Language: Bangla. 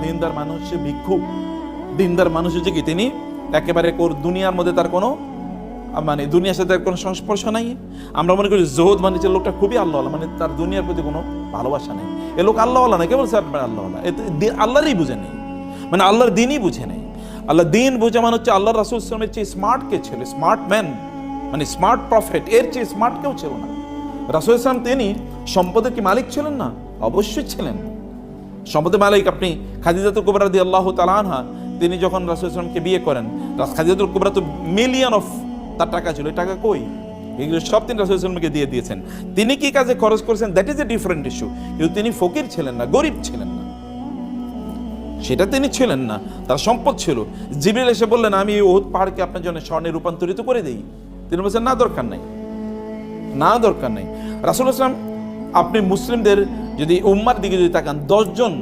দিনদার মানুষ, ভিক্ষুক। দিনদার মানুষ হচ্ছে কি, তিনি একেবারে দুনিয়ার মধ্যে তার কোনো মানে দুনিয়ার সাথে তার কোনো সংস্পর্শ নাই। আমরা মনে করি জোহদ মানে যে লোকটা খুবই আল্লাহওয়ালা, মানে তার দুনিয়ার প্রতি কোনো ভালোবাসা নেই। এ লোক আল্লাহওয়ালা না, কে বলছে আপনার আল্লাহওয়ালা? আল্লাহরই বুঝে নেই, মানে আল্লাহর দিনই বুঝে নেই। আল্লাহ দিন বুঝে মানে হচ্ছে আল্লাহ রাসূল সাল্লাল্লাহু আলাইহি ওয়াসাল্লামের চেয়ে স্মার্ট কে ছিল? স্মার্ট ম্যান, মানে স্মার্ট প্রফেট, এর চেয়ে স্মার্ট কেউ ছিল না। রাসূল সাল্লাল্লাহু আলাইহি ওয়াসাল্লাম তিনি সম্পদের কি মালিক ছিলেন না? অবশ্যই ছিলেন সম্পদের মালিক। আপনি খাদিজাতুল কুবরা রাদিয়াল্লাহু তাআলা আনহা, তিনি যখন রাসূল সাল্লাল্লাহু আলাইহি ওয়াসাল্লামকে বিয়ে করেন, খাদিজাতুল কুবরা তো মিলিয়ন অফ তার টাকা ছিল, এই টাকা কই? এগুলো সব তিনি রাসূল সাল্লাল্লাহু আলাইহি ওয়াসাল্লামকে দিয়ে দিয়েছেন। তিনি কি কাজে খরচ করেছেন, that is a different issue. কিন্তু তিনি ফকির ছিলেন না, গরিব ছিলেন না, সেটা তিনি ছিলেন না। তার সম্পদ ছিল। জিবরিল এসে বললেন, আমি এই উহুদ পাহাড়কে আপনার জন্য স্বর্ণে রূপান্তরিত করে দেই। তিনি বলছেন, না দরকার নাই, না দরকার নাই। রাসূল সাল্লাল্লাহু আলাইহি ওয়াসাল্লাম, আপনি মুসলিমদের যদি উম্মার দিকে যদি তাকান, 10 জন